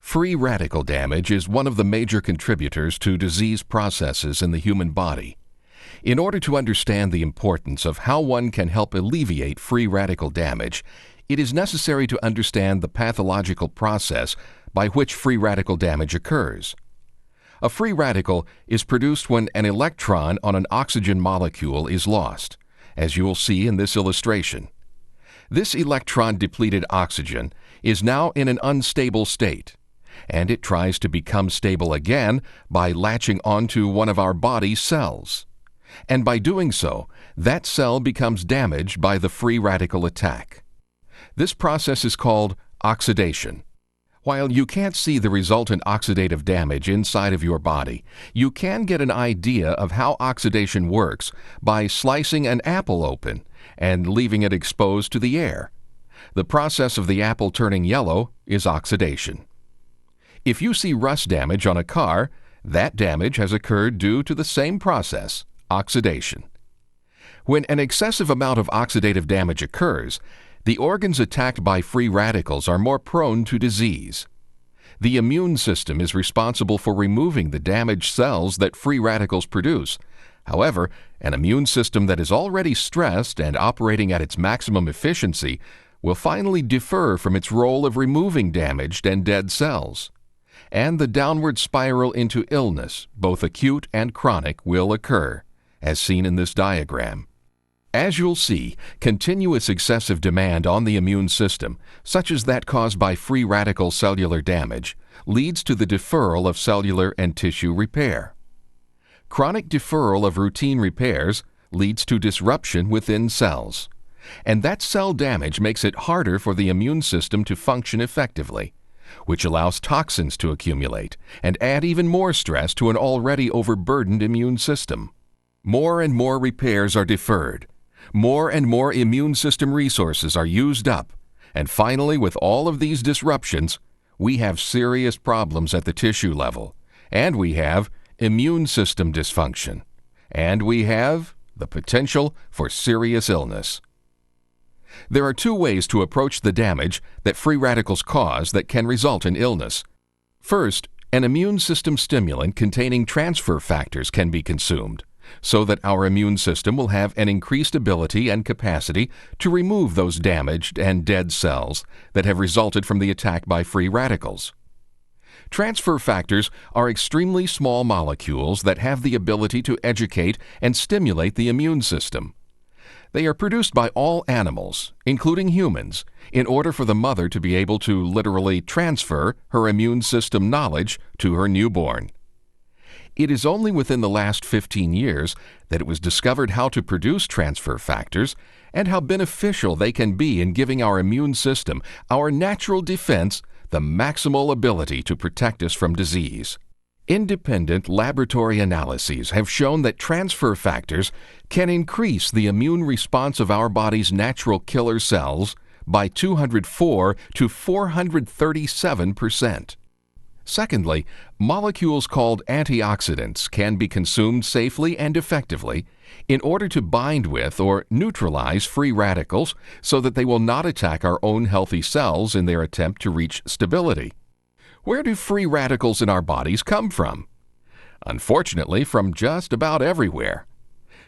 Free radical damage is one of the major contributors to disease processes in the human body. In order to understand the importance of how one can help alleviate free radical damage, it is necessary to understand the pathological process by which free radical damage occurs. A free radical is produced when an electron on an oxygen molecule is lost, as you will see in this illustration. This electron-depleted oxygen is now in an unstable state, and it tries to become stable again by latching onto one of our body's cells. And by doing so, that cell becomes damaged by the free radical attack. This process is called oxidation. While you can't see the resultant oxidative damage inside of your body, you can get an idea of how oxidation works by slicing an apple open and leaving it exposed to the air. The process of the apple turning yellow is oxidation. If you see rust damage on a car, that damage has occurred due to the same process, oxidation. When an excessive amount of oxidative damage occurs, the organs attacked by free radicals are more prone to disease. The immune system is responsible for removing the damaged cells that free radicals produce. However, an immune system that is already stressed and operating at its maximum efficiency will finally defer from its role of removing damaged and dead cells. And the downward spiral into illness, both acute and chronic, will occur, as seen in this diagram. As you'll see, continuous excessive demand on the immune system, such as that caused by free radical cellular damage, leads to the deferral of cellular and tissue repair. Chronic deferral of routine repairs leads to disruption within cells, and that cell damage makes it harder for the immune system to function effectively, which allows toxins to accumulate and add even more stress to an already overburdened immune system. More and more repairs are deferred. More and more immune system resources are used up, and finally, with all of these disruptions, we have serious problems at the tissue level, and we have immune system dysfunction, and we have the potential for serious illness. There are two ways to approach the damage that free radicals cause that can result in illness. First, an immune system stimulant containing transfer factors can be consumed, so that our immune system will have an increased ability and capacity to remove those damaged and dead cells that have resulted from the attack by free radicals. Transfer factors are extremely small molecules that have the ability to educate and stimulate the immune system. They are produced by all animals, including humans, in order for the mother to be able to literally transfer her immune system knowledge to her newborn. It is only within the last 15 years that it was discovered how to produce transfer factors and how beneficial they can be in giving our immune system, our natural defense, the maximal ability to protect us from disease. Independent laboratory analyses have shown that transfer factors can increase the immune response of our body's natural killer cells by 204 to 437%. Secondly, molecules called antioxidants can be consumed safely and effectively in order to bind with or neutralize free radicals so that they will not attack our own healthy cells in their attempt to reach stability. Where do free radicals in our bodies come from? Unfortunately, from just about everywhere.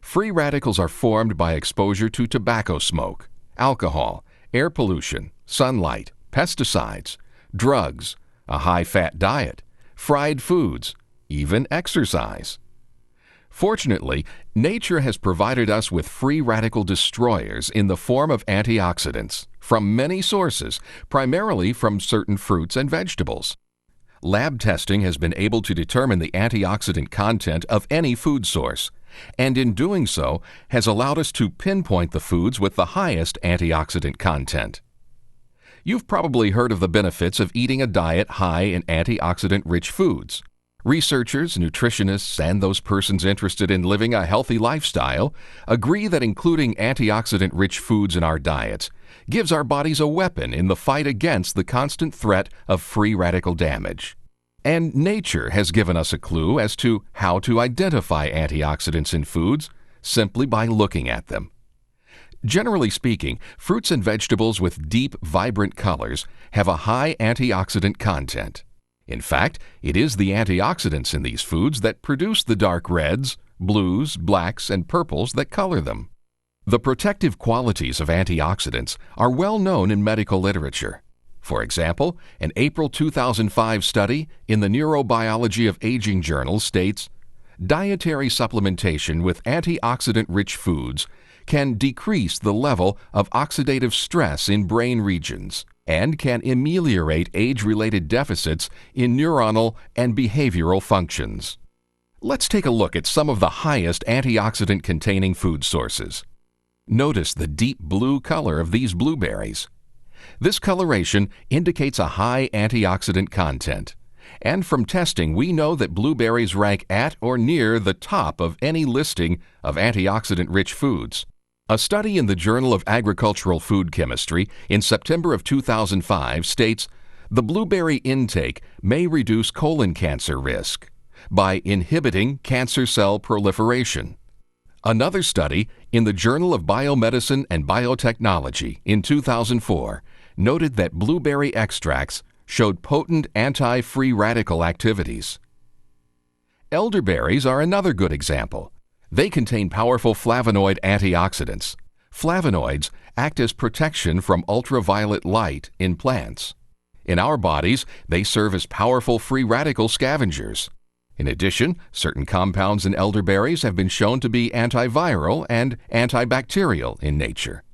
Free radicals are formed by exposure to tobacco smoke, alcohol, air pollution, sunlight, pesticides, drugs, a high-fat diet, fried foods, even exercise. Fortunately, nature has provided us with free radical destroyers in the form of antioxidants from many sources, primarily from certain fruits and vegetables. Lab testing has been able to determine the antioxidant content of any food source, and in doing so has allowed us to pinpoint the foods with the highest antioxidant content. You've probably heard of the benefits of eating a diet high in antioxidant-rich foods. Researchers, nutritionists, and those persons interested in living a healthy lifestyle agree that including antioxidant-rich foods in our diets gives our bodies a weapon in the fight against the constant threat of free radical damage. And nature has given us a clue as to how to identify antioxidants in foods simply by looking at them. Generally speaking, fruits and vegetables with deep, vibrant colors have a high antioxidant content. In fact, it is the antioxidants in these foods that produce the dark reds, blues, blacks, and purples that color them. The protective qualities of antioxidants are well known in medical literature. For example, an April 2005 study in the Neurobiology of Aging journal states, dietary supplementation with antioxidant-rich foods can decrease the level of oxidative stress in brain regions and can ameliorate age-related deficits in neuronal and behavioral functions. Let's take a look at some of the highest antioxidant-containing food sources. Notice the deep blue color of these blueberries. This coloration indicates a high antioxidant content. And from testing, we know that blueberries rank at or near the top of any listing of antioxidant-rich foods. A study in the Journal of Agricultural Food Chemistry in September of 2005 states the blueberry intake may reduce colon cancer risk by inhibiting cancer cell proliferation. Another study in the Journal of Biomedicine and Biotechnology in 2004 noted that blueberry extracts showed potent anti-free radical activities. Elderberries are another good example. They contain powerful flavonoid antioxidants. Flavonoids act as protection from ultraviolet light in plants. In our bodies, they serve as powerful free radical scavengers. In addition, certain compounds in elderberries have been shown to be antiviral and antibacterial in nature.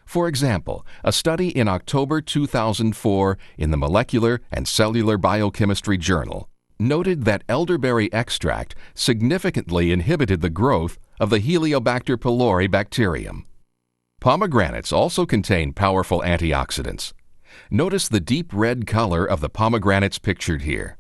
For example, a study in October 2004 in the Molecular and Cellular Biochemistry Journal noted that elderberry extract significantly inhibited the growth of the Heliobacter pylori bacterium. Pomegranates also contain powerful antioxidants. Notice the deep red color of the pomegranates pictured here.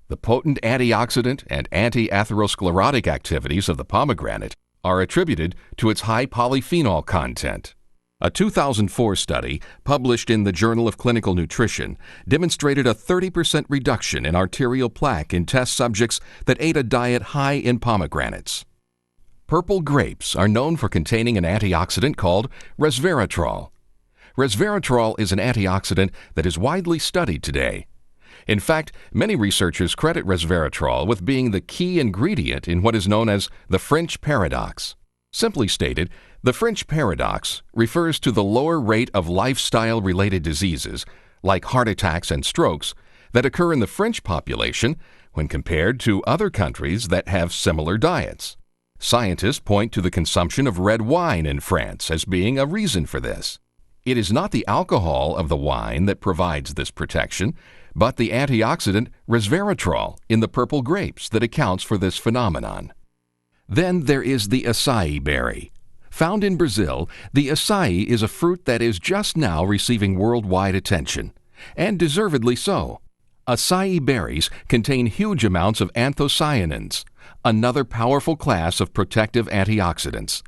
The potent antioxidant and anti-atherosclerotic activities of the pomegranate are attributed to its high polyphenol content. A 2004 study published in the Journal of Clinical Nutrition demonstrated a 30% reduction in arterial plaque in test subjects that ate a diet high in pomegranates. Purple grapes are known for containing an antioxidant called resveratrol. Resveratrol is an antioxidant that is widely studied today. In fact, many researchers credit resveratrol with being the key ingredient in what is known as the French paradox. Simply stated, the French paradox refers to the lower rate of lifestyle-related diseases, like heart attacks and strokes, that occur in the French population when compared to other countries that have similar diets. Scientists point to the consumption of red wine in France as being a reason for this. It is not the alcohol of the wine that provides this protection, but the antioxidant resveratrol in the purple grapes that accounts for this phenomenon. Then there is the acai berry. Found in Brazil, the acai is a fruit that is just now receiving worldwide attention, and deservedly so. Acai berries contain huge amounts of anthocyanins, another powerful class of protective antioxidants.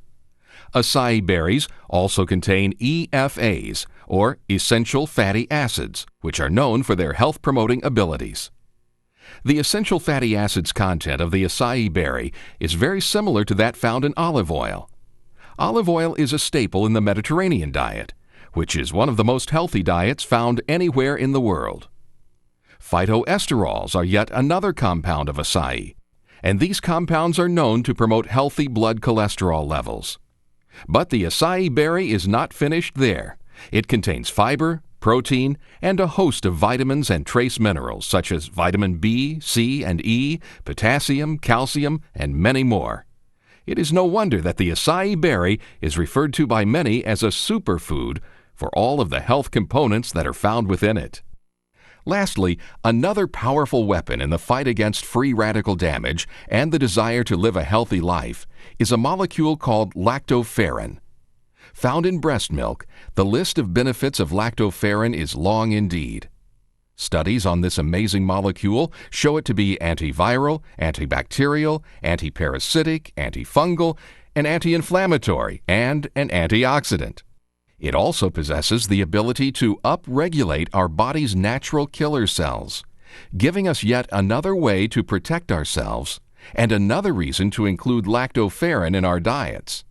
Acai berries also contain EFAs, or essential fatty acids, which are known for their health-promoting abilities. The essential fatty acids content of the acai berry is very similar to that found in olive oil. Olive oil is a staple in the Mediterranean diet, which is one of the most healthy diets found anywhere in the world. Phytoesterols are yet another compound of acai, and these compounds are known to promote healthy blood cholesterol levels. But the acai berry is not finished there. It contains fiber, protein, and a host of vitamins and trace minerals such as vitamin B, C, and E, potassium, calcium, and many more. It is no wonder that the acai berry is referred to by many as a superfood for all of the health components that are found within it. Lastly, another powerful weapon in the fight against free radical damage and the desire to live a healthy life is a molecule called lactoferrin. Found in breast milk, the list of benefits of lactoferrin is long indeed. Studies on this amazing molecule show it to be antiviral, antibacterial, antiparasitic, antifungal, an anti-inflammatory, and an antioxidant. It also possesses the ability to upregulate our body's natural killer cells, giving us yet another way to protect ourselves and another reason to include lactoferrin in our diets.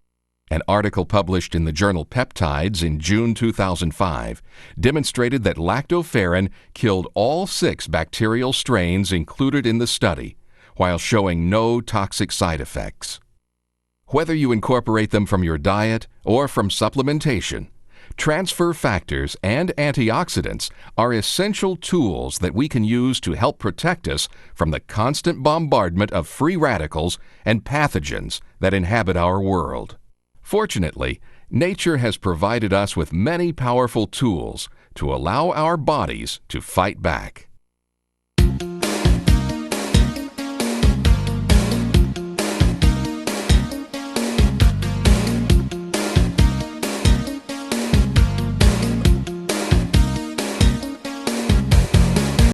An article published in the journal Peptides in June 2005 demonstrated that lactoferrin killed all 6 bacterial strains included in the study, while showing no toxic side effects. Whether you incorporate them from your diet or from supplementation, transfer factors and antioxidants are essential tools that we can use to help protect us from the constant bombardment of free radicals and pathogens that inhabit our world. Fortunately, nature has provided us with many powerful tools to allow our bodies to fight back.